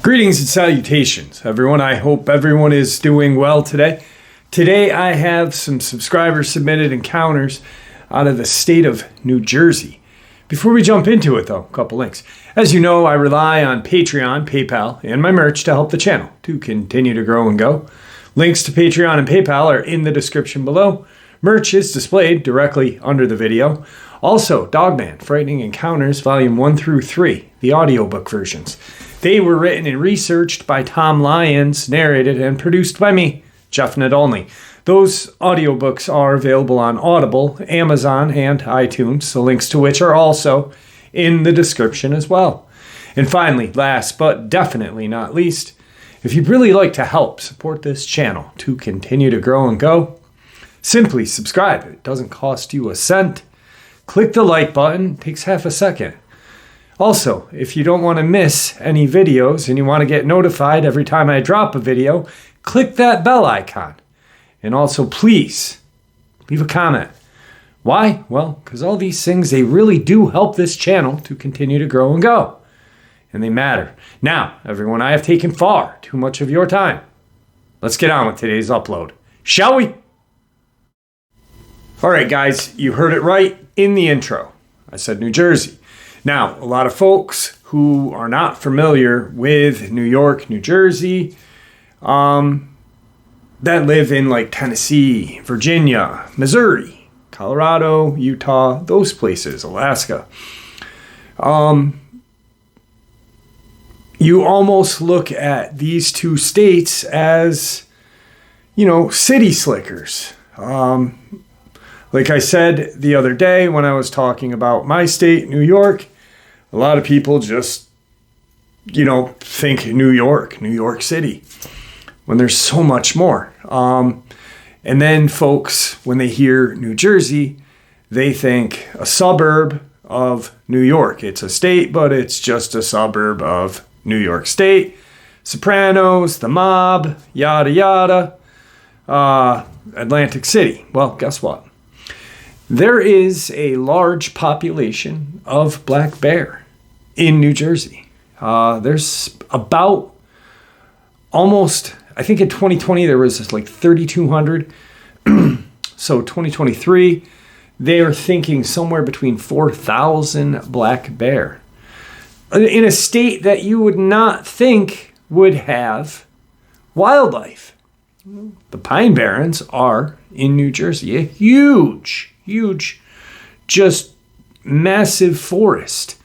Greetings and salutations, everyone. I hope everyone is doing well today. Today I have some subscriber-submitted encounters out of the state of New Jersey. Before we jump into it, though, a couple links. As you know, I rely on Patreon, PayPal, and my merch to help the channel to continue to grow and go. Links to Patreon and PayPal are in the description below. Merch is displayed directly under the video. Also, Dogman, Frightening Encounters, Volume 1 through 3, the audiobook versions. They were written and researched by Tom Lyons, narrated and produced by me, Jeff Nadolny. Those audiobooks are available on Audible, Amazon, and iTunes, the links to which are also in the description as well. And finally, last but definitely not least, if you'd really like to help support this channel to continue to grow and go, simply subscribe. It doesn't cost you a cent. Click the like button. It takes half a second. Also, if you don't want to miss any videos and you want to get notified every time I drop a video, click that bell icon. And also, please, leave a comment. Why? Well, because all these things, they really do help this channel to continue to grow and go. And they matter. Now, everyone, I have taken far too much of your time. Let's get on with today's upload, shall we? All right, guys, you heard it right in the intro. I said New Jersey. Now, a lot of folks who are not familiar with New York, New Jersey, that live in like Tennessee, Virginia, Missouri, Colorado, Utah, those places, Alaska. You almost look at these two states as, city slickers. Like I said the other day when I was talking about my state, New York, a lot of people just, think New York City, when there's so much more. And then folks, when they hear New Jersey, they think a suburb of New York. It's a state, but it's just a suburb of New York State. Sopranos, the mob, yada, yada, Atlantic City. Well, guess what? There is a large population of black bear in New Jersey. There's about almost, I think in 2020 there was like 3,200. So 2023, they are thinking somewhere between 4,000 black bear. In a state that you would not think would have wildlife. The Pine Barrens are in New Jersey, a huge, just massive forest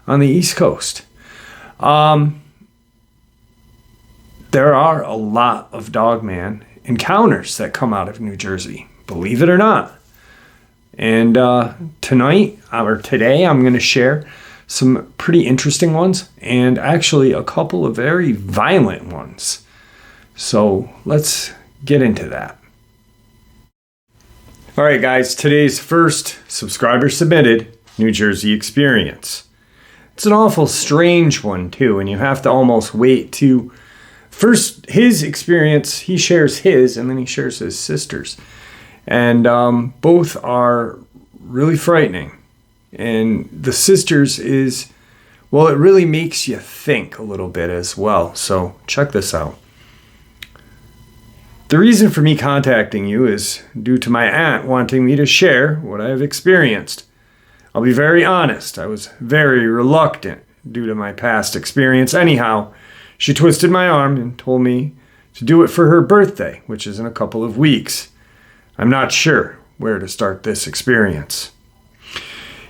on the East Coast. There are a lot of Dogman encounters that come out of New Jersey, believe it or not. And today, I'm going to share some pretty interesting ones and actually a couple of very violent ones. So let's get into that. All right, guys, today's first subscriber-submitted New Jersey experience. It's an awful strange one, too, and you have to almost wait to... First, his experience, he shares his, and then he shares his sister's. And both are really frightening. And the sister's is, well, it really makes you think a little bit as well. So check this out. The reason for me contacting you is due to my aunt wanting me to share what I have experienced. I'll be very honest, I was very reluctant due to my past experience. Anyhow, she twisted my arm and told me to do it for her birthday, which is in a couple of weeks. I'm not sure where to start this experience.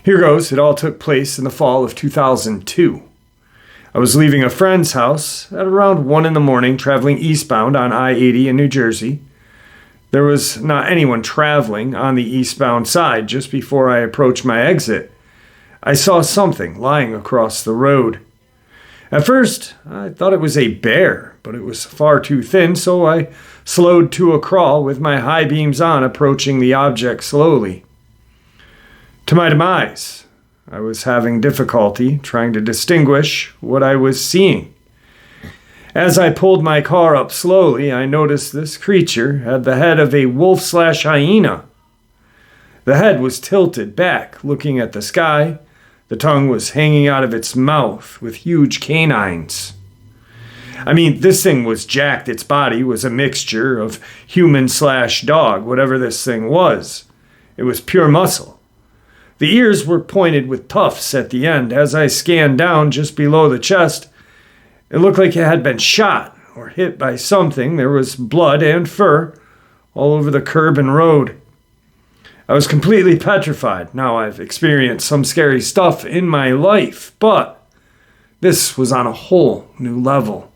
Here goes. It all took place in the fall of 2002. I was leaving a friend's house at around 1 a.m, traveling eastbound on I-80 in New Jersey. There was not anyone traveling on the eastbound side. Just before I approached my exit, I saw something lying across the road. At first, I thought it was a bear, but it was far too thin, so I slowed to a crawl with my high beams on, approaching the object slowly. To my demise, I was having difficulty trying to distinguish what I was seeing. As I pulled my car up slowly, I noticed this creature had the head of a wolf/hyena. The head was tilted back, looking at the sky. The tongue was hanging out of its mouth with huge canines. I mean, this thing was jacked. Its body was a mixture of human/dog, whatever this thing was. It was pure muscle. The ears were pointed with tufts at the end. As I scanned down just below the chest, it looked like it had been shot or hit by something. There was blood and fur all over the curb and road. I was completely petrified. Now, I've experienced some scary stuff in my life, but this was on a whole new level.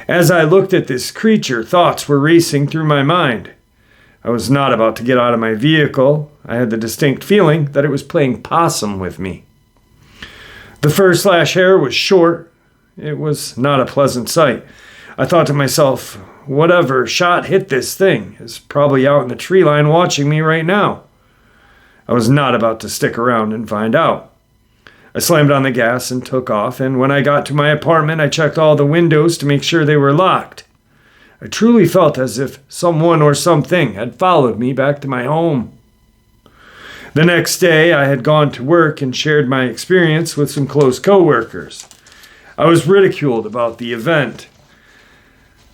As I looked at this creature, thoughts were racing through my mind. I was not about to get out of my vehicle. I had the distinct feeling that it was playing possum with me. The fur/hair was short. It was not a pleasant sight. I thought to myself, whatever shot hit this thing is probably out in the tree line watching me right now. I was not about to stick around and find out. I slammed on the gas and took off, and when I got to my apartment, I checked all the windows to make sure they were locked. I truly felt as if someone or something had followed me back to my home. The next day, I had gone to work and shared my experience with some close coworkers. I was ridiculed about the event.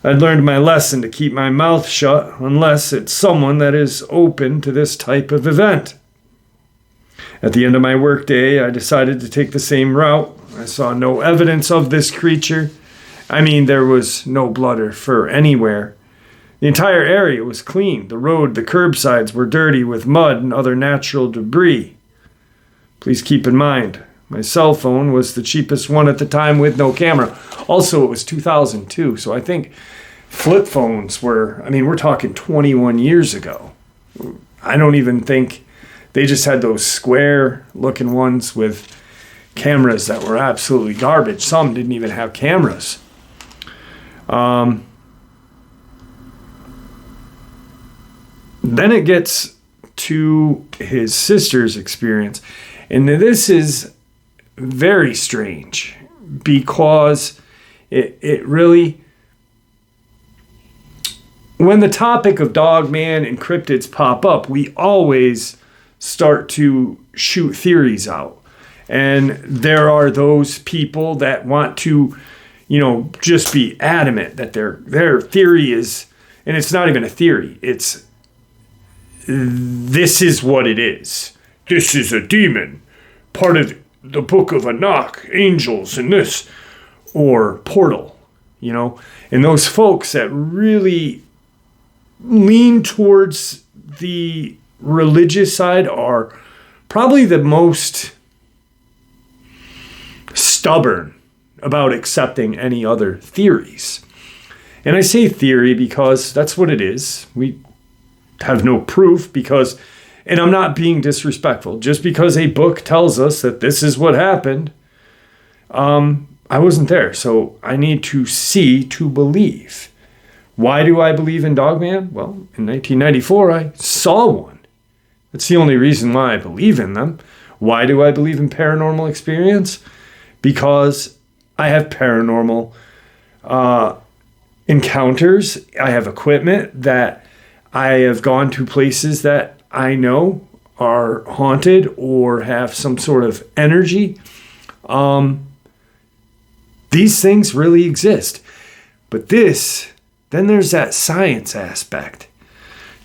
I'd learned my lesson to keep my mouth shut unless it's someone that is open to this type of event. At the end of my workday, I decided to take the same route. I saw no evidence of this creature. I mean, there was no blood or fur anywhere. The entire area was clean. The road, the curbsides were dirty with mud and other natural debris. Please keep in mind, my cell phone was the cheapest one at the time with no camera. Also, it was 2002, so I think flip phones were, we're talking 21 years ago. I don't even think they just had those square-looking ones with cameras that were absolutely garbage. Some didn't even have cameras. Then it gets to his sister's experience. And this is very strange because it really, when the topic of Dogman and cryptids pop up, we always start to shoot theories out. And there are those people that want to, just be adamant that their theory is, and it's not even a theory, it's this is what it is. This is a demon, part of the book of Enoch, angels, and this, or portal, And those folks that really lean towards the religious side are probably the most stubborn about accepting any other theories. And I say theory because that's what it is. We have no proof because, and I'm not being disrespectful, just because a book tells us that this is what happened, I wasn't there. So I need to see to believe. Why do I believe in Dogman? Well, in 1994, I saw one. That's the only reason why I believe in them. Why do I believe in paranormal experience? Because I have paranormal encounters. I have equipment that I have gone to places that I know are haunted or have some sort of energy. These things really exist. But then there's that science aspect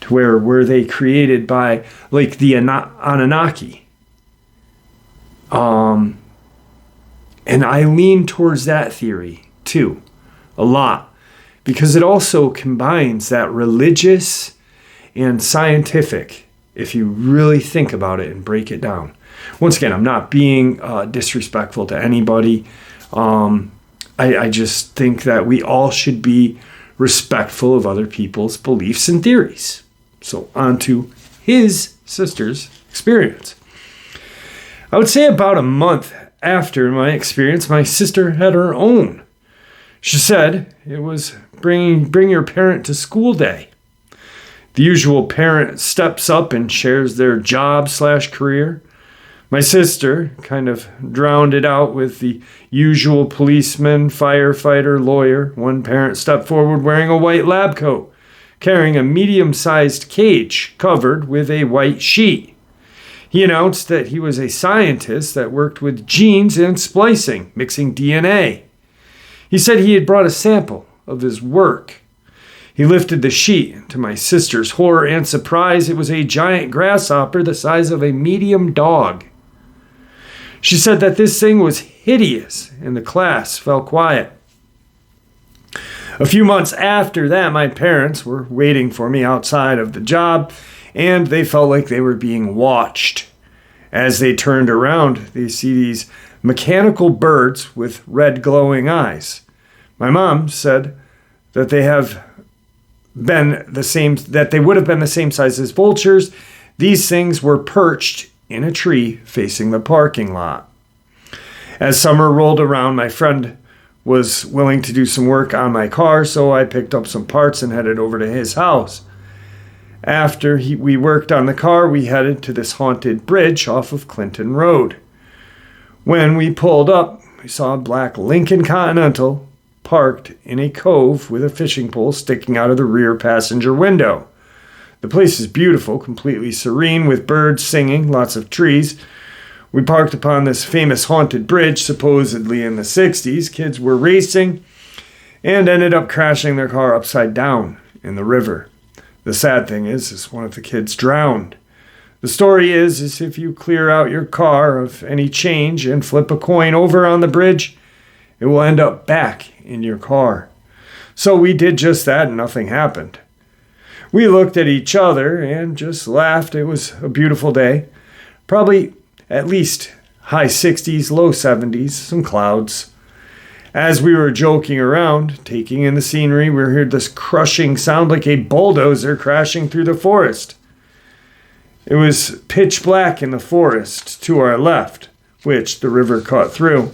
to where were they created by like the Anunnaki. And I lean towards that theory too, a lot, because it also combines that religious and scientific, if you really think about it and break it down. Once again, I'm not being disrespectful to anybody. I just think that we all should be respectful of other people's beliefs and theories. So on to his sister's experience. I would say about a month after my experience, my sister had her own. She said it was bring your parent to school day. The usual parent steps up and shares their job/career. My sister kind of drowned it out with the usual policeman, firefighter, lawyer. One parent stepped forward wearing a white lab coat, carrying a medium-sized cage covered with a white sheet. He announced that he was a scientist that worked with genes and splicing, mixing DNA. He said he had brought a sample of his work. He lifted the sheet. To my sister's horror and surprise, it was a giant grasshopper the size of a medium dog. She said that this thing was hideous, and the class fell quiet. A few months after that, my parents were waiting for me outside of the job, and they felt like they were being watched. As they turned around, they see these mechanical birds with red glowing eyes. My mom said that they would have been the same size as vultures. These things were perched in a tree facing the parking lot. As summer rolled around, my friend was willing to do some work on my car, so I picked up some parts and headed over to his house. After we worked on the car, we headed to this haunted bridge off of Clinton Road. When we pulled up, we saw a black Lincoln Continental parked in a cove with a fishing pole sticking out of the rear passenger window. The place is beautiful, completely serene, with birds singing, lots of trees. We parked upon this famous haunted bridge, supposedly in the 60s. Kids were racing and ended up crashing their car upside down in the river. The sad thing is one of the kids drowned. The story is if you clear out your car of any change and flip a coin over on the bridge, it will end up back in your car. So we did just that and nothing happened. We looked at each other and just laughed. It was a beautiful day. Probably at least high 60s, low 70s, some clouds. As we were joking around, taking in the scenery, we heard this crushing sound like a bulldozer crashing through the forest. It was pitch black in the forest to our left, which the river cut through.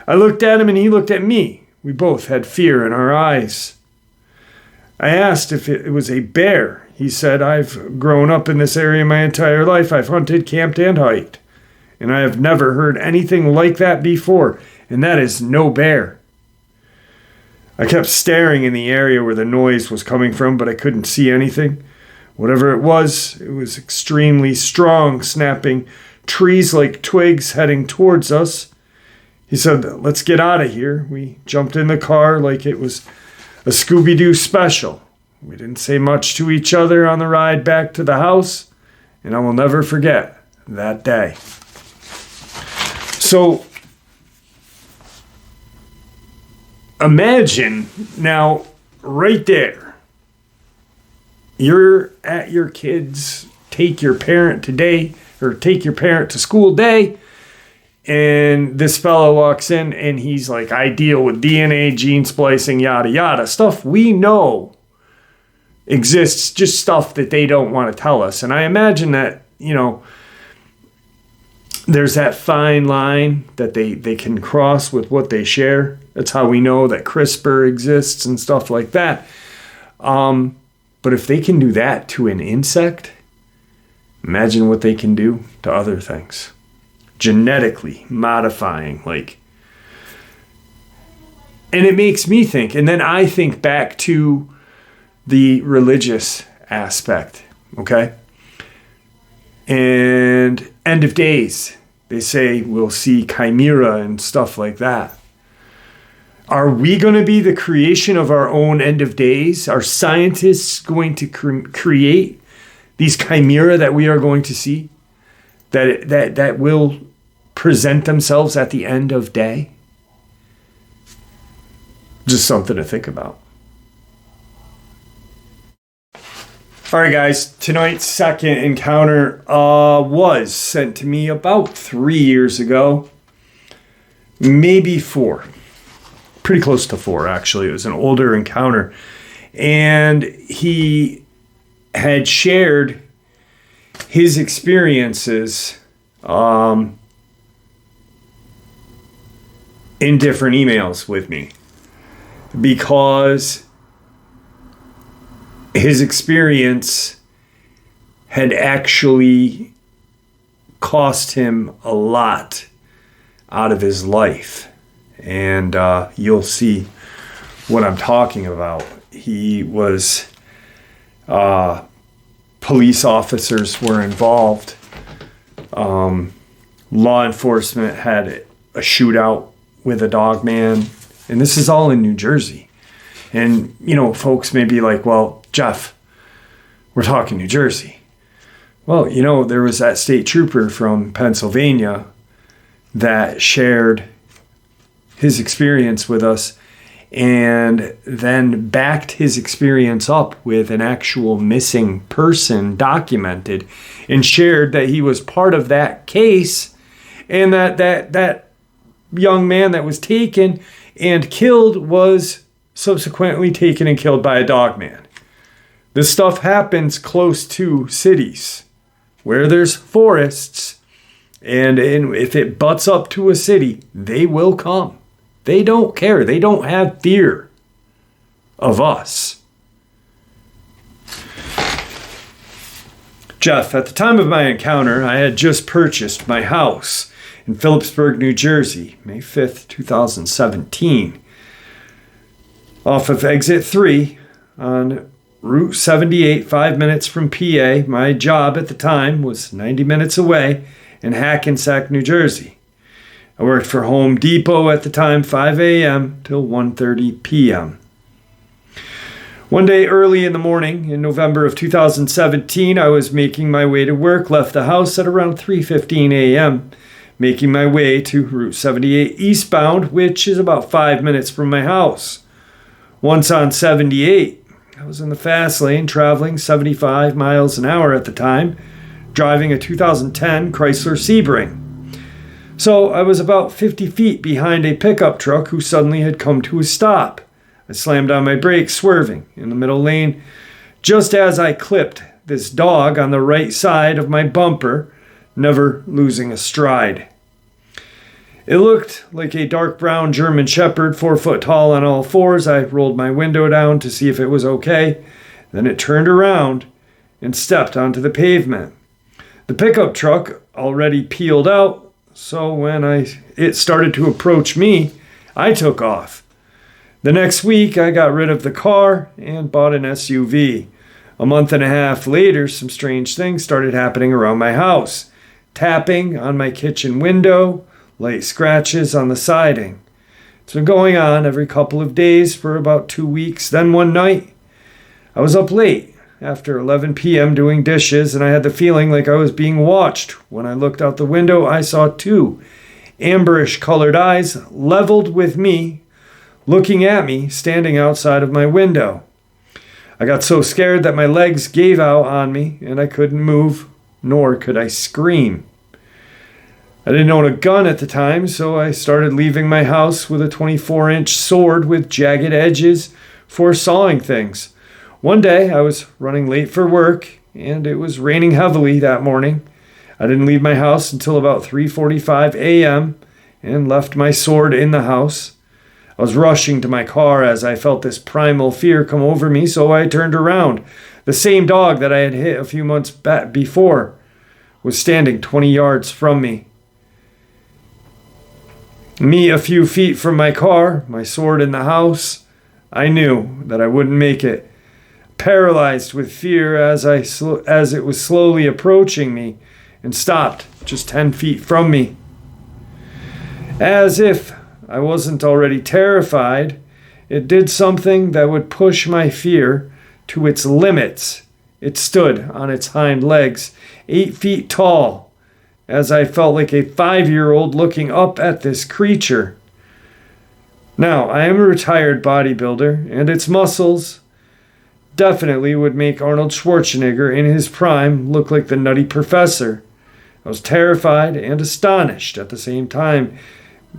I looked at him and he looked at me. We both had fear in our eyes. I asked if it was a bear. He said, I've grown up in this area my entire life. I've hunted, camped, and hiked. And I have never heard anything like that before. And that is no bear. I kept staring in the area where the noise was coming from, but I couldn't see anything. Whatever it was extremely strong, snapping trees like twigs heading towards us. He said, let's get out of here. We jumped in the car like it was a Scooby-Doo special. We didn't say much to each other on the ride back to the house, and I will never forget that day. So, imagine now, right there, you're at your kid's take your parent to school day, and this fellow walks in and he's like, I deal with DNA, gene splicing, yada yada, stuff we know exists, just stuff that they don't want to tell us. And I imagine that, there's that fine line that they can cross with what they share. That's how we know that CRISPR exists and stuff like that. But if they can do that to an insect, imagine what they can do to other things. Genetically modifying, and it makes me think, and then I think back to the religious aspect, okay? And end of days, they say we'll see chimera and stuff like that. Are we going to be the creation of our own end of days? Are scientists going to create these chimera that we are going to see? That will present themselves at the end of day? Just something to think about. All right, guys, tonight's second encounter was sent to me about 3 years ago. Maybe 4. Pretty close to 4, actually. It was an older encounter. And he had shared his experiences in different emails with me, because his experience had actually cost him a lot out of his life. And you'll see what I'm talking about. He was Police officers were involved. Law enforcement had a shootout with a Dogman. And this is all in New Jersey. And, folks may be like, well, Jeff, we're talking New Jersey. Well, there was that state trooper from Pennsylvania that shared his experience with us and then backed his experience up with an actual missing person documented and shared that he was part of that case and that young man that was taken and killed was subsequently taken and killed by a Dogman. This stuff happens close to cities where there's forests, and if it butts up to a city, they will come. They don't care. They don't have fear of us. Jeff, at the time of my encounter, I had just purchased my house in Phillipsburg, New Jersey, May 5th, 2017. Off of exit 3 on Route 78, 5 minutes from PA. My job at the time was 90 minutes away in Hackensack, New Jersey. I worked for Home Depot at the time, 5 a.m. till 1:30 p.m. One day early in the morning in November of 2017, I was making my way to work, left the house at around 3:15 a.m., making my way to Route 78 eastbound, which is about 5 minutes from my house. Once on 78, I was in the fast lane traveling 75 miles an hour at the time, driving a 2010 Chrysler Sebring. So I was about 50 feet behind a pickup truck who suddenly had come to a stop. I slammed on my brakes, swerving in the middle lane, just as I clipped this dog on the right side of my bumper, never losing a stride. It looked like a dark brown German Shepherd, 4 foot tall on all fours. I rolled my window down to see if it was okay. Then it turned around and stepped onto the pavement. The pickup truck already peeled out, so when it started to approach me, I took off. The next week, I got rid of the car and bought an SUV. A month and a half later, some strange things started happening around my house. Tapping on my kitchen window, light scratches on the siding. It's been going on every couple of days for about 2 weeks. Then one night, I was up late after 11 p.m. doing dishes, and I had the feeling like I was being watched. When I looked out the window, I saw 2 amberish-colored eyes leveled with me, looking at me, standing outside of my window. I got so scared that my legs gave out on me, and I couldn't move, nor could I scream. I didn't own a gun at the time, so I started leaving my house with a 24-inch sword with jagged edges for sawing things. One day, I was running late for work, and it was raining heavily that morning. I didn't leave my house until about 3:45 a.m. and left my sword in the house. I was rushing to my car as I felt this primal fear come over me, so I turned around. The same dog that I had hit a few months before was standing 20 yards from me. Me a few feet from my car, my sword in the house. I knew that I wouldn't make it. Paralyzed with fear as it was slowly approaching me and stopped just 10 feet from me. As if I wasn't already terrified, it did something that would push my fear to its limits. It stood on its hind legs, 8 feet tall, as I felt like a 5-year-old looking up at this creature. Now, I am a retired bodybuilder, and its muscles definitely would make Arnold Schwarzenegger in his prime look like the Nutty Professor. I was terrified and astonished at the same time.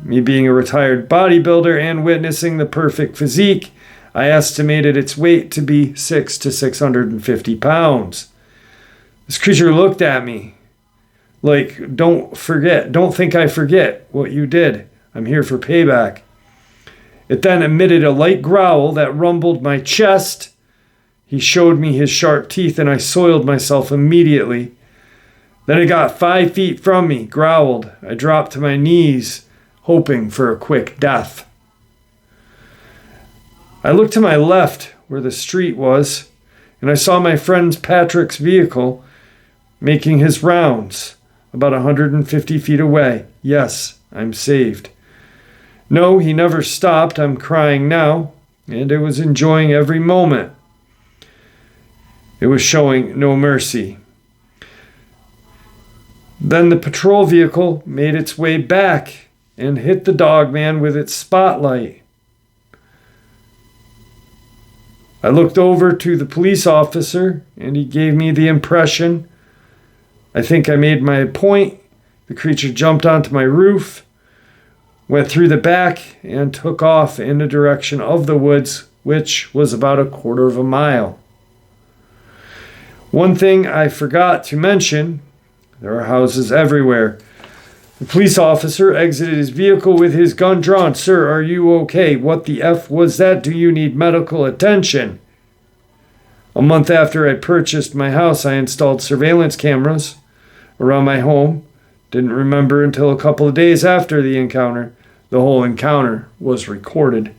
Me being a retired bodybuilder and witnessing the perfect physique, I estimated its weight to be 600 to 650 pounds. This creature looked at me like, don't think I forget what you did. I'm here for payback. It then emitted a light growl that rumbled my chest. He showed me his sharp teeth, and I soiled myself immediately. Then it got 5 feet from me, growled. I dropped to my knees, hoping for a quick death. I looked to my left where the street was. and I saw my friend Patrick's vehicle making his rounds about 150 feet away. Yes, I'm saved. No, he never stopped. I'm crying now, and it was enjoying every moment. It was showing no mercy. Then the patrol vehicle made its way back and hit the Dogman with its spotlight. I looked over to the police officer, and he gave me the impression. I think I made my point. The creature jumped onto my roof, went through the back, and took off in the direction of the woods, which was about a quarter of a mile. One thing I forgot to mention, there are houses everywhere. The police officer exited his vehicle with his gun drawn. Sir, are you okay? What the F was that? Do you need medical attention? A month after I purchased my house, I installed surveillance cameras around my home. Didn't remember until a couple of days after the encounter. The whole encounter was recorded.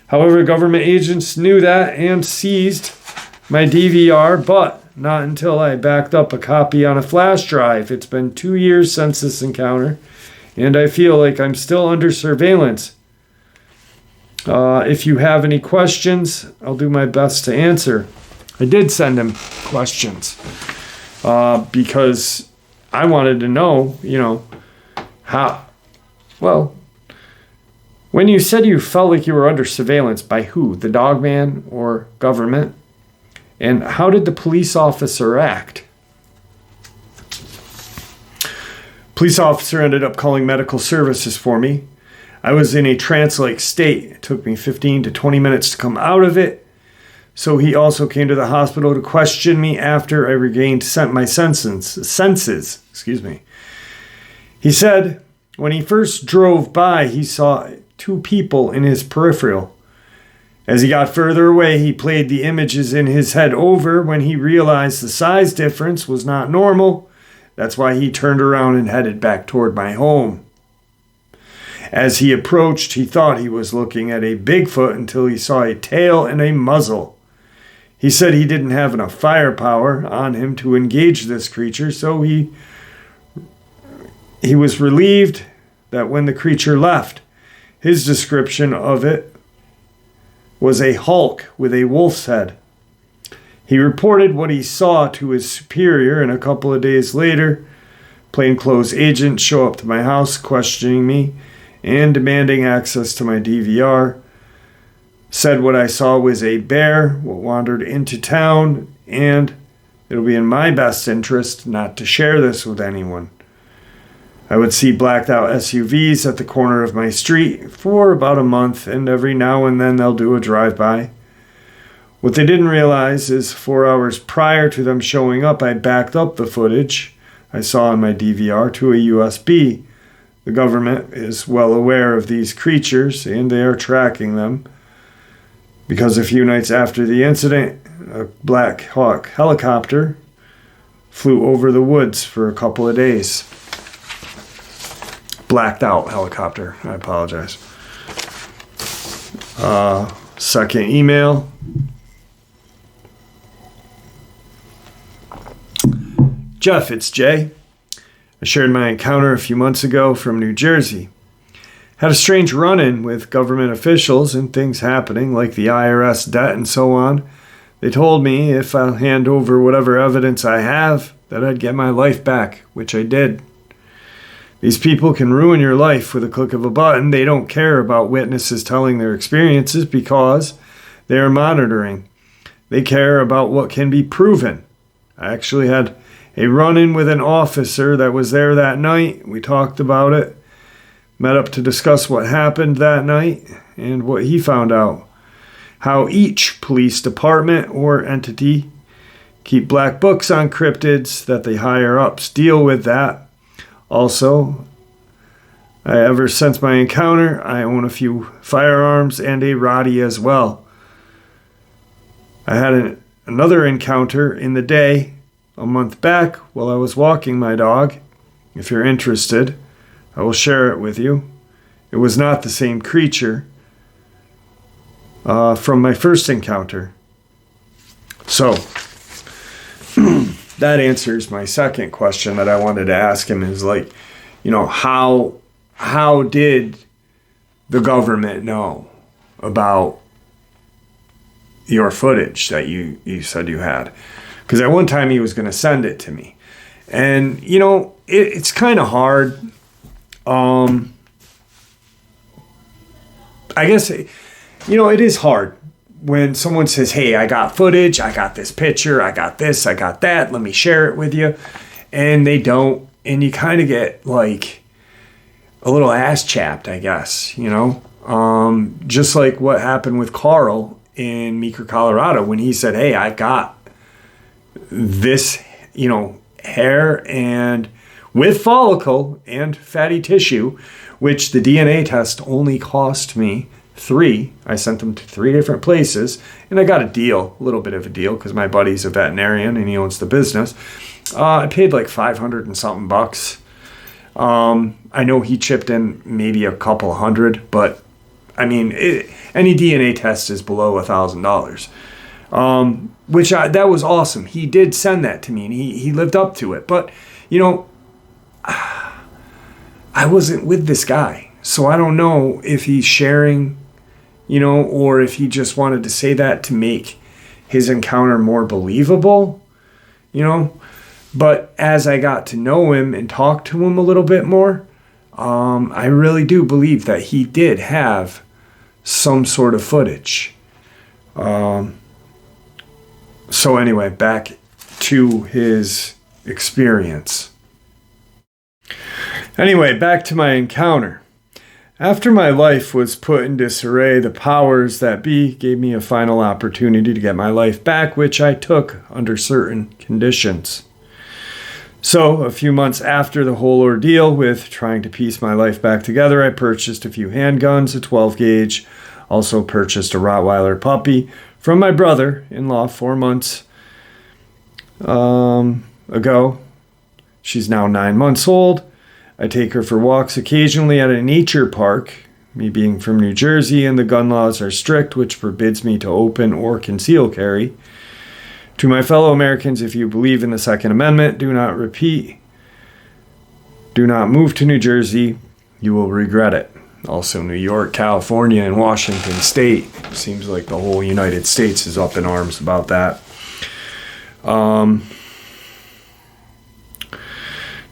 However, government agents knew that and seized my DVR, but not until I backed up a copy on a flash drive. It's been 2 years since this encounter, and I feel like I'm still under surveillance. If you have any questions, I'll do my best to answer. I did send him questions because I wanted to know, how, well, when you said you felt like you were under surveillance, by who? The Dogman or government? And how did the police officer act? Police officer ended up calling medical services for me. I was in a trance-like state. It took me 15 to 20 minutes to come out of it. So he also came to the hospital to question me after I regained my senses. He said when he first drove by, he saw 2 people in his peripheral. As he got further away, he played the images in his head over. When he realized the size difference was not normal, that's why he turned around and headed back toward my home. As he approached, he thought he was looking at a Bigfoot until he saw a tail and a muzzle. He said he didn't have enough firepower on him to engage this creature, so he was relieved that when the creature left, his description of it was a Hulk with a wolf's head. He reported what he saw to his superior, and a couple of days later, plainclothes agents show up to my house questioning me and demanding access to my DVR. Said what I saw was a bear wandered into town, and it'll be in my best interest not to share this with anyone. I would see blacked out SUVs at the corner of my street for about a month, and every now and then they'll do a drive-by. What they didn't realize is 4 hours prior to them showing up, I backed up the footage I saw on my DVR to a USB. The government is well aware of these creatures, and they are tracking them, because a few nights after the incident, a Black Hawk helicopter flew over the woods for a couple of days. Blacked out helicopter. I apologize. Second email. Jeff, it's Jay. I shared my encounter a few months ago from New Jersey. Had a strange run-in with government officials and things happening like the IRS debt and so on. They told me if I'll hand over whatever evidence I have, that I'd get my life back, which I did. These people can ruin your life with a click of a button. They don't care about witnesses telling their experiences because they are monitoring. They care about what can be proven. I actually had a run-in with an officer that was there that night. We talked about it, met up to discuss what happened that night and what he found out. How each police department or entity keep black books on cryptids that the higher-ups deal with that. Also, ever since my encounter, I own a few firearms and a Roddy as well. I had another encounter in the day a month back while I was walking my dog. If you're interested, I will share it with you. It was not the same creature from my first encounter. So that answers my second question that I wanted to ask him is like, how did the government know about your footage that you said you had? Because at one time he was going to send it to me. And, it's kind of hard. I guess, it is hard when someone says, hey, I got footage, I got this picture, I got this, I got that, let me share it with you. And they don't. And you kind of get like a little ass chapped, I guess, just like what happened with Carl in Meeker, Colorado, when he said, hey, I got this, hair and with follicle and fatty tissue, which the DNA test only cost me $3. I sent them to 3 different places, and I got a little bit of a deal, because my buddy's a veterinarian and he owns the business. I paid like 500 and something bucks. I know he chipped in maybe a couple hundred, but I mean, any DNA test is below $1,000. That was awesome. He did send that to me, and he lived up to it. But, I wasn't with this guy, so I don't know if he's sharing, or if he just wanted to say that to make his encounter more believable, But as I got to know him and talk to him a little bit more, I really do believe that he did have some sort of footage. So anyway, back to his experience. Anyway, back to my encounter. After my life was put in disarray, the powers that be gave me a final opportunity to get my life back, which I took under certain conditions. So, a few months after the whole ordeal with trying to piece my life back together, I purchased a few handguns, a 12 gauge, also purchased a Rottweiler puppy from my brother-in-law 4 months ago. She's now 9 months old. I take her for walks occasionally at a nature park. Me being from New Jersey, and the gun laws are strict, which forbids me to open or conceal carry. To my fellow Americans, if you believe in the Second Amendment, do not move to New Jersey. You will regret it. Also, New York, California, and Washington State. Seems like the whole United States is up in arms about that.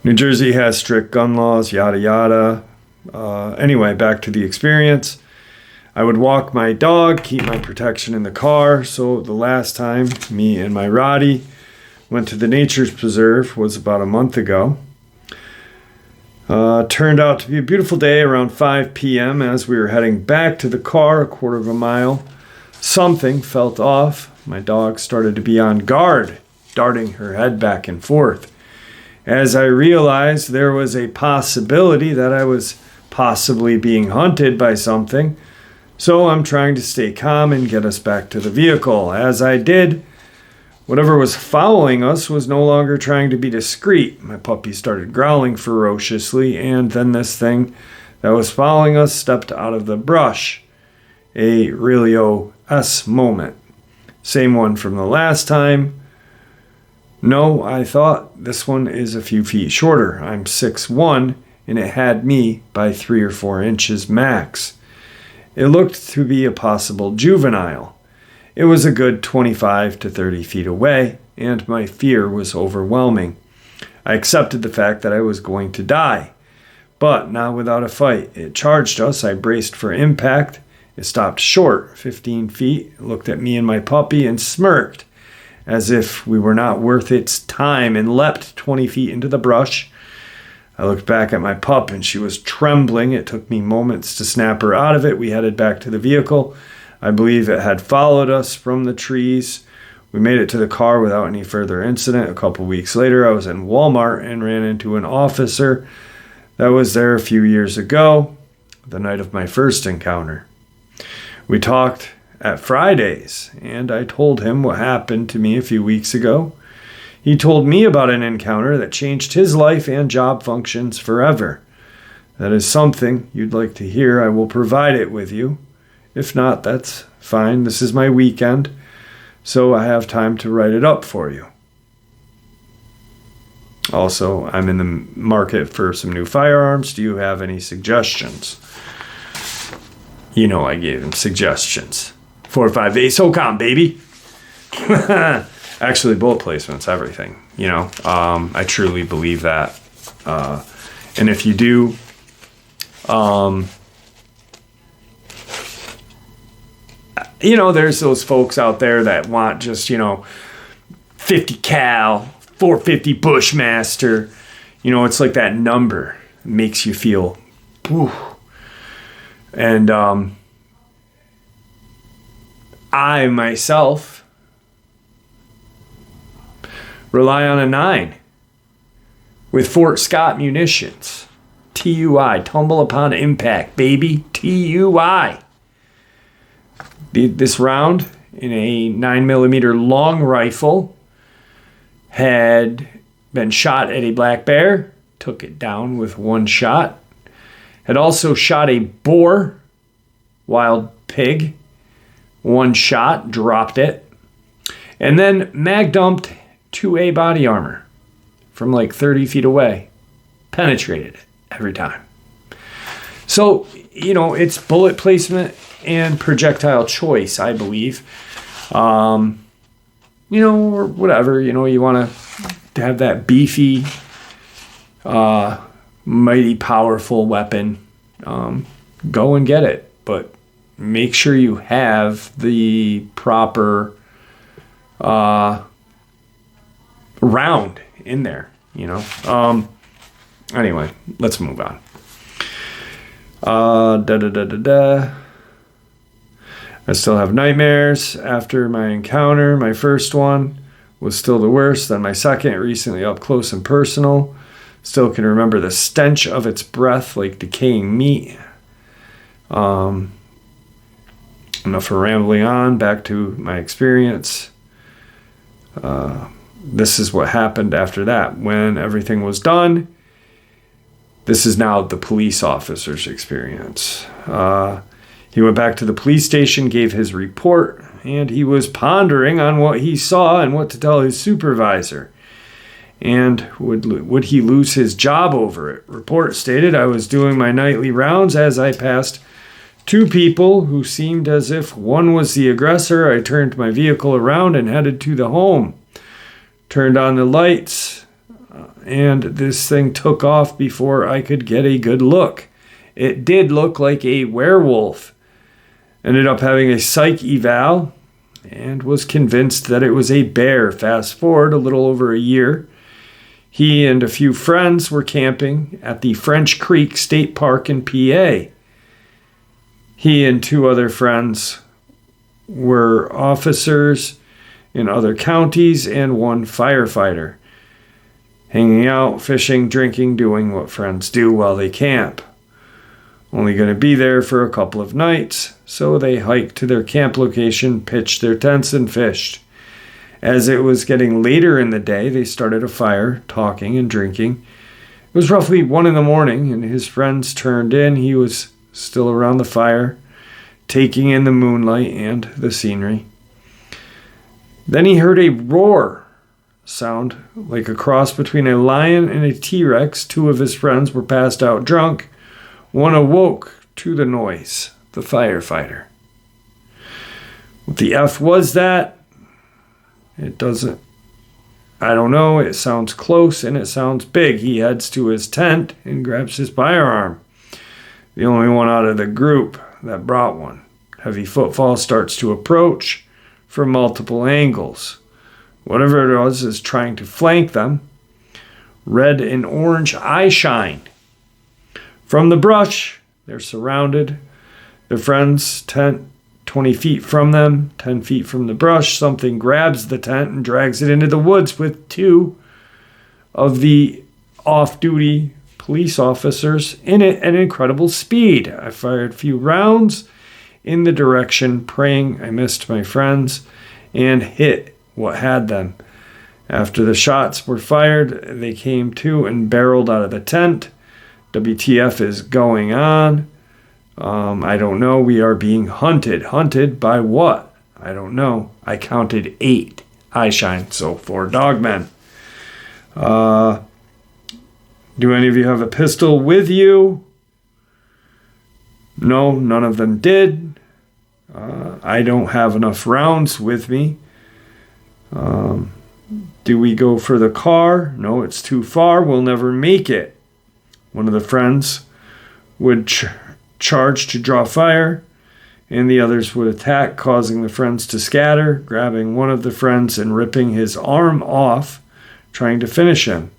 New Jersey has strict gun laws, yada yada. Anyway, back to the experience. I would walk my dog, keep my protection in the car. So the last time me and my Roddy went to the Nature's Preserve was about a month ago. Turned out to be a beautiful day around 5 p.m. As we were heading back to the car, a quarter of a mile. Something felt off. My dog started to be on guard, darting her head back and forth. As I realized there was a possibility that I was possibly being hunted by something, so I'm trying to stay calm and get us back to the vehicle. As I did, whatever was following us was no longer trying to be discreet. My puppy started growling ferociously, and then this thing that was following us stepped out of the brush. A really OS moment. Same one from the last time. No, I thought this one is a few feet shorter. I'm 6'1", and it had me by 3 or 4 inches max. It looked to be a possible juvenile. It was a good 25 to 30 feet away, and my fear was overwhelming. I accepted the fact that I was going to die, but not without a fight. It charged us. I braced for impact. It stopped short, 15 feet, looked at me and my puppy, and smirked, as if we were not worth its time, and leapt 20 feet into the brush. I looked back at my pup, and she was trembling. It took me moments to snap her out of it. We headed back to the vehicle. I believe it had followed us from the trees. We made it to the car without any further incident. A couple weeks later, I was in Walmart and ran into an officer that was there a few years ago, the night of my first encounter. We talked at Fridays, and I told him what happened to me a few weeks ago. He told me about an encounter that changed his life and job functions forever. That is something you'd like to hear. I will provide it with you. If not, that's fine. This is my weekend. so I have time to write it up for you. Also, I'm in the market for some new firearms. Do you have any suggestions? You know I gave him suggestions. 4.5 SOCOM, baby. Actually, bullet placement's everything. I truly believe that. And if you do, there's those folks out there that want just, 50 cal, 450 Bushmaster. It's like that number makes you feel, whew. And I myself rely on a 9 with Fort Scott munitions. TUI, tumble upon impact, baby. TUI. This round in a 9mm long rifle had been shot at a black bear, took it down with one shot. Had also shot a boar, wild pig, one shot, dropped it. And then mag dumped 2A body armor from like 30 feet away. Penetrated it every time. So, it's bullet placement and projectile choice, I believe. Or whatever, you want to have that beefy, mighty powerful weapon, go and get it. But make sure you have the proper round in there, Anyway, let's move on. I still have nightmares after my encounter. My first one was still the worst. Then my second, recently up close and personal. Still can remember the stench of its breath like decaying meat. Enough for rambling on. Back to my experience. This is what happened after that. When everything was done, this is now the police officer's experience. He went back to the police station, gave his report, and he was pondering on what he saw and what to tell his supervisor. And would he lose his job over it? Report stated, I was doing my nightly rounds as I passed two people who seemed as if one was the aggressor. I turned my vehicle around and headed to the home. Turned on the lights, and this thing took off before I could get a good look. It did look like a werewolf. Ended up having a psych eval and was convinced that it was a bear. Fast forward a little over a year. He and a few friends were camping at the French Creek State Park in PA. He and two other friends were officers in other counties and one firefighter. Hanging out, fishing, drinking, doing what friends do while they camp. Only going to be there for a couple of nights, so they hiked to their camp location, pitched their tents, and fished. As it was getting later in the day, they started a fire, talking and drinking. It was roughly 1 a.m, and his friends turned in. He was still around the fire, taking in the moonlight and the scenery. Then he heard a roar sound like a cross between a lion and a T-Rex. Two of his friends were passed out drunk. One awoke to the noise, the firefighter. What the F was that? It doesn't, I don't know. It sounds close and it sounds big. He heads to his tent and grabs his firearm. The only one out of the group that brought one. Heavy footfall starts to approach from multiple angles. Whatever it was is trying to flank them. Red and orange eye shine. From the brush, they're surrounded. Their friend's tent 20 feet from them, 10 feet from the brush. Something grabs the tent and drags it into the woods with two of the off-duty police officers in it at incredible speed. I fired a few rounds in the direction, praying I missed my friends, and hit what had them. After the shots were fired, they came to and barreled out of the tent. WTF is going on? I don't know. We are being hunted. Hunted by what? I don't know. I counted 8 eye shine, so 4 dogmen. Do any of you have a pistol with you? No, none of them did. I don't have enough rounds with me. Do we go for the car? No, it's too far. We'll never make it. One of the friends would charge to draw fire, and the others would attack, causing the friends to scatter, grabbing one of the friends and ripping his arm off, trying to finish him.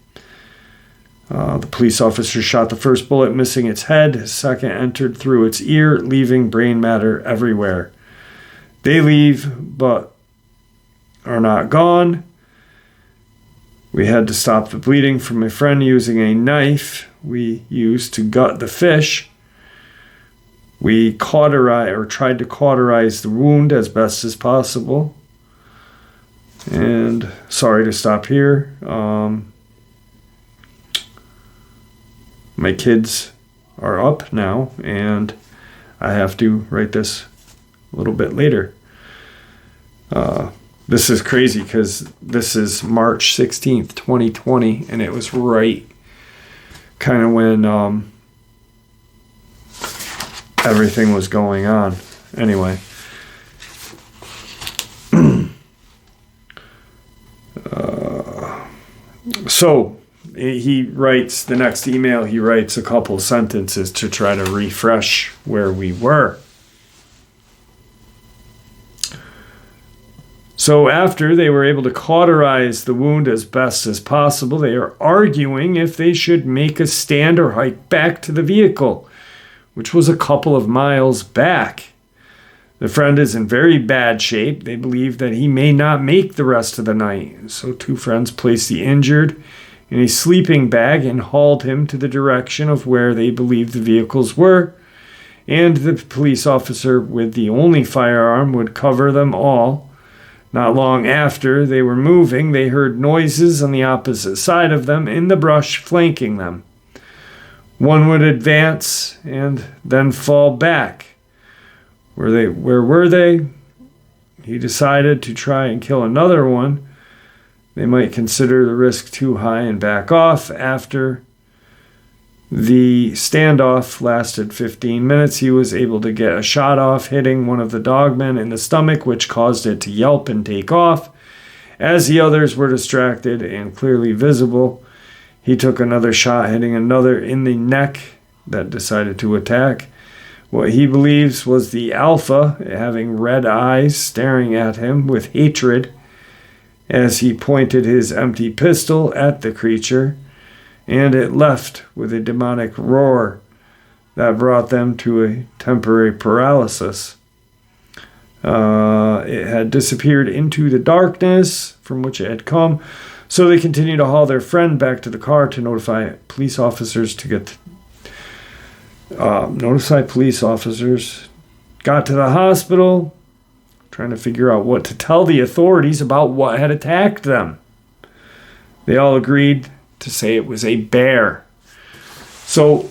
The police officer shot the first bullet, missing its head. His second entered through its ear, leaving brain matter everywhere. They leave, but are not gone. We had to stop the bleeding from my friend using a knife we used to gut the fish. We tried to cauterize the wound as best as possible. And sorry to stop here. My kids are up now, and I have to write this a little bit later. This is crazy because this is March 16th, 2020, and it was right kind of when everything was going on. Anyway. So he writes the next email, he writes a couple sentences to try to refresh where we were. So after they were able to cauterize the wound as best as possible, they are arguing if they should make a stand or hike back to the vehicle, which was a couple of miles back. The friend is in very bad shape. They believe that he may not make the rest of the night. So 2 friends placed the injured in a sleeping bag and hauled him to the direction of where they believed the vehicles were. And the police officer with the only firearm would cover them all. Not long after they were moving, they heard noises on the opposite side of them in the brush flanking them. One would advance and then fall back. Where were they? He decided to try and kill another one. They might consider the risk too high and back off. After the standoff lasted 15 minutes, he was able to get a shot off, hitting one of the dogmen in the stomach, which caused it to yelp and take off. As the others were distracted and clearly visible, he took another shot, hitting another in the neck that decided to attack. What he believes was the alpha, having red eyes, staring at him with hatred as he pointed his empty pistol at the creature, and it left with a demonic roar that brought them to a temporary paralysis. It had disappeared into the darkness from which it had come, so they continued to haul their friend back to the car to notify police officers got to the hospital, trying to figure out what to tell the authorities about what had attacked them. They all agreed to say it was a bear. So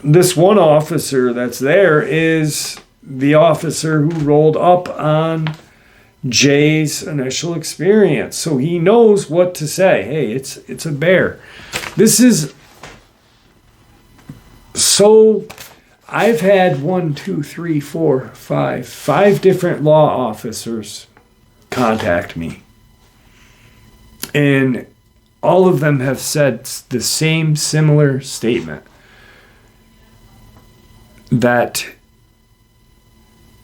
this one officer that's there is the officer who rolled up on Jay's initial experience. So he knows what to say. Hey, it's a bear. This is so I've had 5 different law officers contact me. And all of them have said the same similar statement. That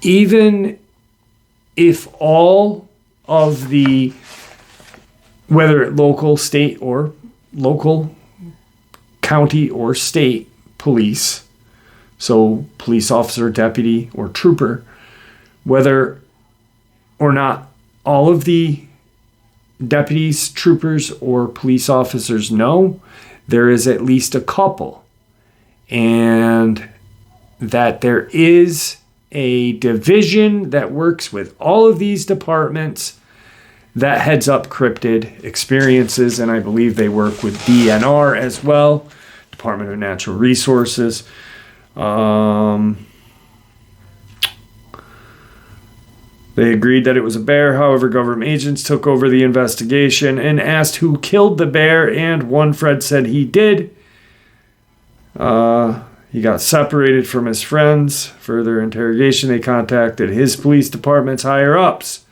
even if all of the, whether local, state, or local, county, or state police, so police officer, deputy, or trooper, whether or not all of the deputies, troopers, or police officers know, there is at least a couple. And that there is a division that works with all of these departments that heads up cryptid experiences, and I believe they work with DNR as well, Department of Natural Resources. They agreed that it was a bear. However, government agents took over the investigation and asked who killed the bear, and one Fred said he did. He got separated from his friends. Further interrogation, they contacted his police department's higher-ups.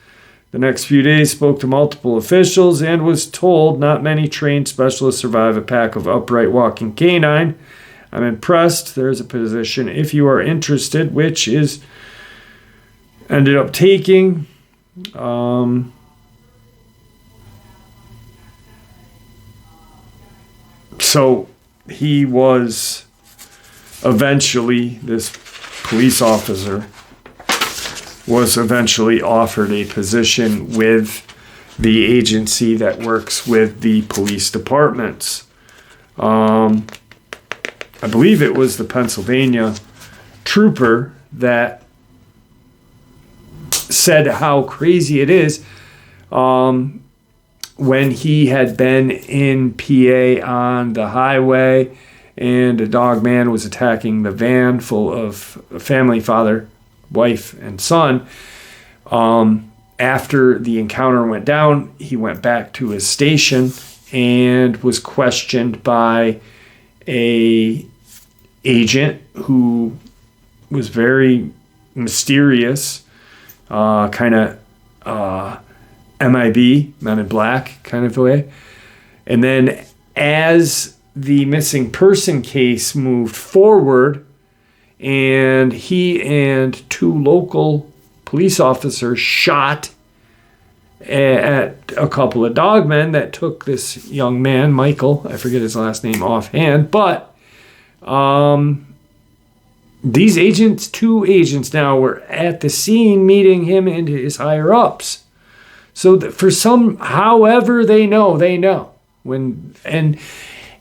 The next few days spoke to multiple officials and was told not many trained specialists survive a pack of upright walking canine. I'm impressed. There's a position if you are interested, which is ended up taking. So he was eventually, this police officer was eventually offered a position with the agency that works with the police departments. I believe it was the Pennsylvania trooper that said how crazy it is when he had been in PA on the highway and a Dogman was attacking the van full of family, father, wife, and son. After the encounter went down, he went back to his station and was questioned by a agent who was very mysterious, kind of MIB, Men in Black kind of way. And then as the missing person case moved forward, and he and two local police officers shot at a couple of dogmen that took this young man, Michael, I forget his last name offhand, but these agents, two agents now, were at the scene meeting him and his higher-ups. So that for some, however they know.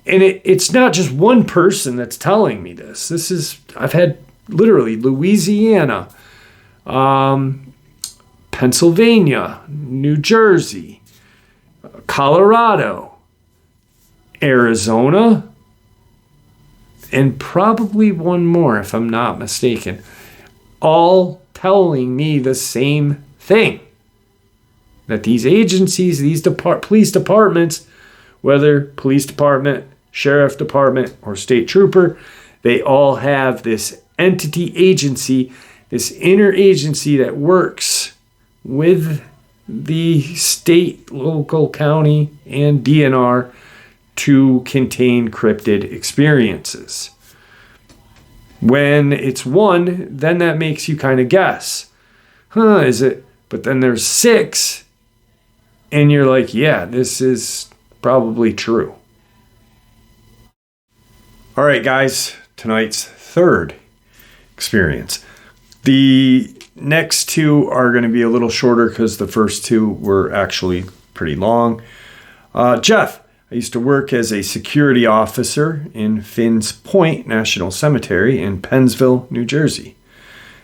It's not just one person that's telling me this. I've had literally Louisiana, Pennsylvania, New Jersey, Colorado, Arizona, and probably one more if I'm not mistaken, all telling me the same thing. That these agencies, these police departments, whether police department, sheriff department, or state trooper, they all have this entity agency, this interagency that works with the state, local, county, and DNR to contain cryptid experiences. When it's one, then that makes you kind of guess. Is it? But then there's 6, and you're like, yeah, this is probably true. All right, guys, tonight's third experience. The next 2 are going to be a little shorter because the first 2 were actually pretty long. Jeff, I used to work as a security officer in Finns Point National Cemetery in Pennsville, New Jersey.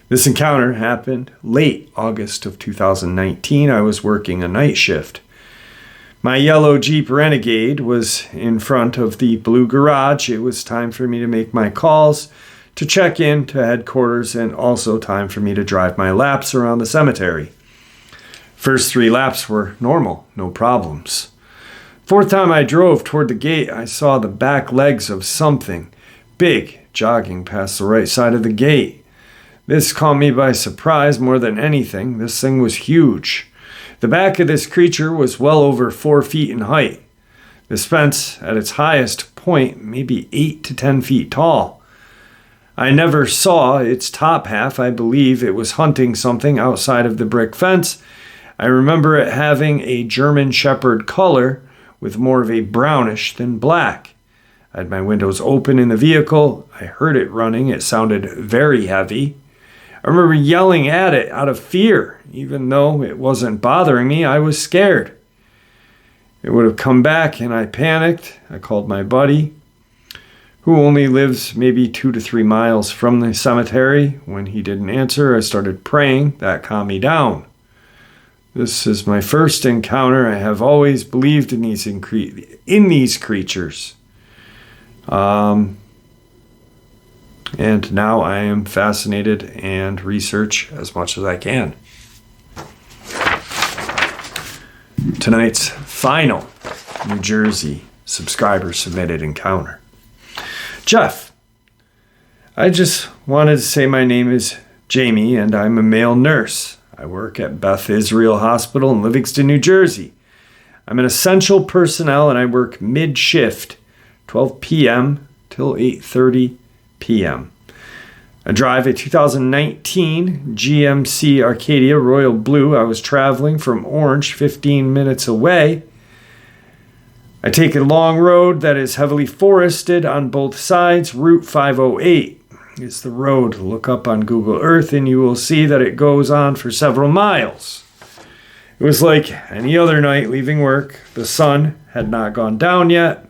This encounter happened late August of 2019. I was working a night shift. My yellow Jeep Renegade was in front of the blue garage. It was time for me to make my calls, to check in to headquarters, and also time for me to drive my laps around the cemetery. First 3 laps were normal, no problems. 4th time I drove toward the gate, I saw the back legs of something big jogging past the right side of the gate. This caught me by surprise more than anything. This thing was huge. The back of this creature was well over 4 feet in height. This fence, at its highest point, maybe 8 to 10 feet tall. I never saw its top half. I believe it was hunting something outside of the brick fence. I remember it having a German Shepherd color with more of a brownish than black. I had my windows open in the vehicle. I heard it running. It sounded very heavy. I remember yelling at it out of fear. Even though it wasn't bothering me, I was scared. It would have come back and I panicked. I called my buddy, who only lives maybe 2 to 3 miles from the cemetery. When he didn't answer, I started praying. That calmed me down. This is my first encounter. I have always believed in these creatures. And now I am fascinated and research as much as I can. tonight's final New Jersey subscriber submitted encounter. Jeff, I just wanted to say my name is Jamie and I'm a male nurse. I work at Beth Israel Hospital in Livingston, New Jersey. I'm an essential personnel and I work mid-shift, 12 p.m. till 8:30 p.m. I drive a 2019 GMC Arcadia Royal Blue. I was traveling from Orange, 15 minutes away. I take a long road that is heavily forested on both sides. Route 508 is the road. Look up on Google Earth and you will see that it goes on for several miles. It was like any other night leaving work. The sun had not gone down yet.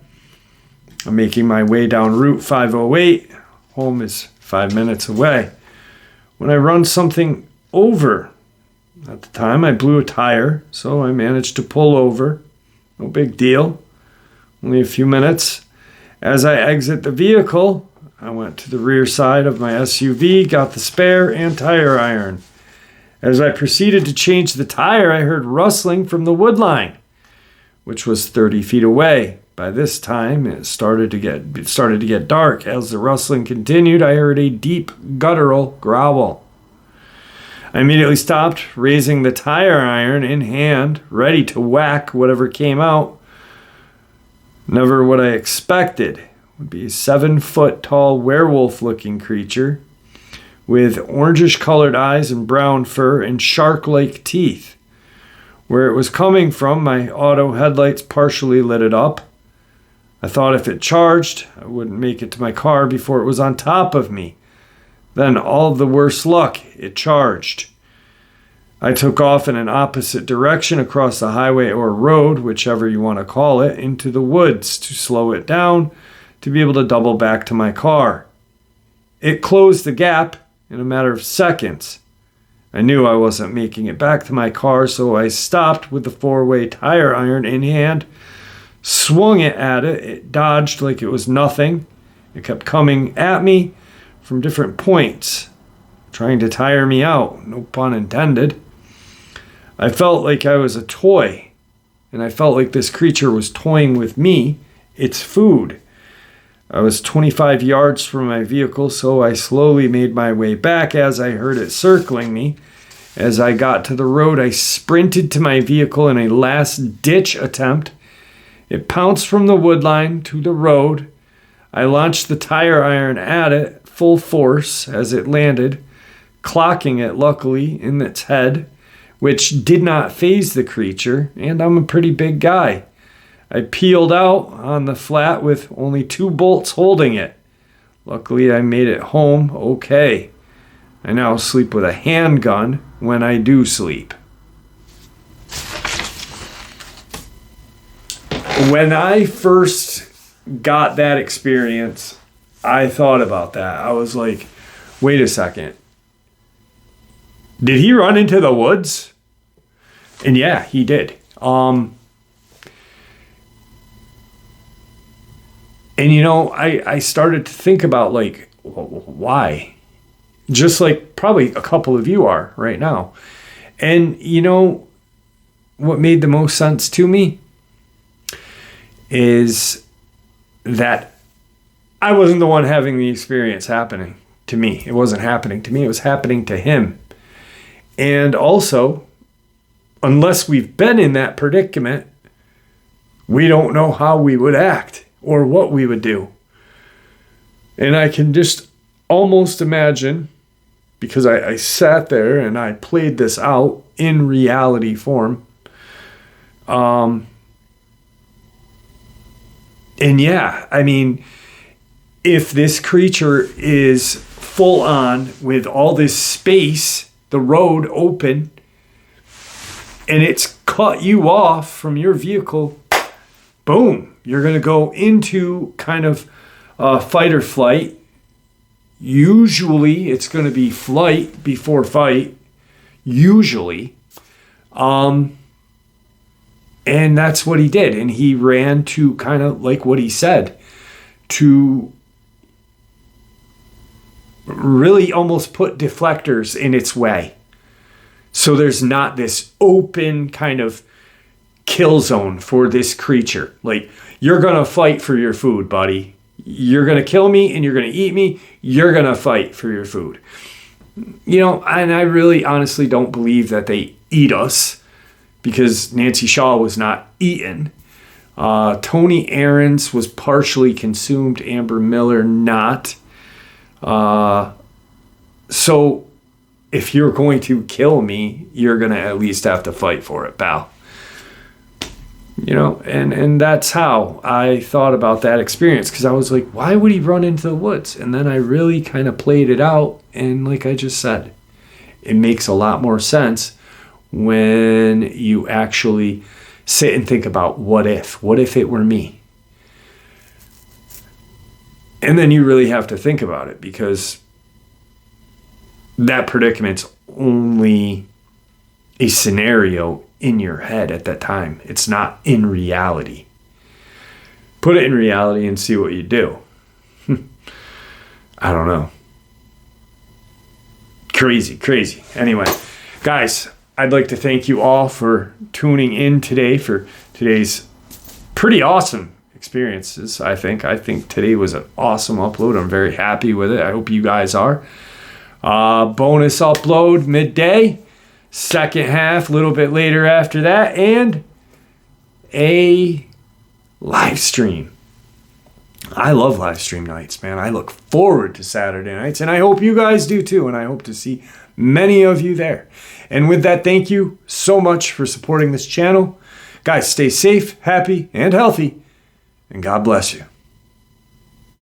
I'm making my way down Route 508. Home is 5 minutes away. When I run something over, at the time I blew a tire, so I managed to pull over. No big deal. Only a few minutes. As I exit the vehicle, I went to the rear side of my SUV, got the spare and tire iron. As I proceeded to change the tire, I heard rustling from the wood line, which was 30 feet away. By this time, it started to get dark. As the rustling continued, I heard a deep guttural growl. I immediately stopped, raising the tire iron in hand, ready to whack whatever came out. Never what I expected. It would be a 7-foot-tall werewolf-looking creature with orangish-colored eyes and brown fur and shark-like teeth. Where it was coming from, my auto headlights partially lit it up. I thought if it charged, I wouldn't make it to my car before it was on top of me. Then, all of the worse luck, it charged. I took off in an opposite direction across the highway or road, whichever you want to call it, into the woods to slow it down to be able to double back to my car. It closed the gap in a matter of seconds. I knew I wasn't making it back to my car, so I stopped with the 4-way tire iron in hand, swung it at it. It dodged like it was nothing. It kept coming at me from different points, trying to tire me out, no pun intended. I felt like I was a toy, and I felt like this creature was toying with me, its food. I was 25 yards from my vehicle, so I slowly made my way back as I heard it circling me. As I got to the road, I sprinted to my vehicle in a last-ditch attempt. It pounced from the wood line to the road. I launched the tire iron at it, full force, as it landed, clocking it, luckily, in its head, which did not faze the creature, and I'm a pretty big guy. I peeled out on the flat with only 2 bolts holding it. Luckily, I made it home okay. I now sleep with a handgun when I do sleep. When I first got that experience, I thought about that. I was like, wait a second. Did he run into the woods? And yeah, he did. And you know, I started to think about like, why? Just like probably a couple of you are right now. And you know, what made the most sense to me is that I wasn't the one having the experience happening to me. It wasn't happening to me. It was happening to him. And also, unless we've been in that predicament, we don't know how we would act or what we would do. And I can just almost imagine, because I sat there and I played this out in reality form. And yeah, I mean, if this creature is full on with all this space, the road open, and it's cut you off from your vehicle, boom, you're going to go into kind of fight or flight. Usually it's going to be flight before fight, usually. And that's what he did. And he ran to kind of like what he said, to really almost put deflectors in its way. So there's not this open kind of kill zone for this creature. Like, you're going to fight for your food, buddy. You're going to kill me and you're going to eat me. You're going to fight for your food. You know, and I really honestly don't believe that they eat us, because Nancy Shaw was not eaten. Tony Aarons was partially consumed, Amber Miller not. So if you're going to kill me, you're going to at least have to fight for it, pal. You know, and that's how I thought about that experience, because I was like, why would he run into the woods? And then I really kind of played it out, and like I just said, it makes a lot more sense when you actually sit and think about what if it were me? And then you really have to think about it, because that predicament's only a scenario in your head at that time. It's not in reality. Put it in reality and see what you do. I don't know. Crazy. Anyway, guys, I'd like to thank you all for tuning in today for today's pretty awesome experiences, I think. I think today was an awesome upload. I'm very happy with it. I hope you guys are. Bonus upload midday. Second half, a little bit later after that, and a live stream. I love live stream nights, man. I look forward to Saturday nights, and I hope you guys do too, and I hope to see many of you there. And with that, thank you so much for supporting this channel. Guys, stay safe, happy, and healthy, and God bless you.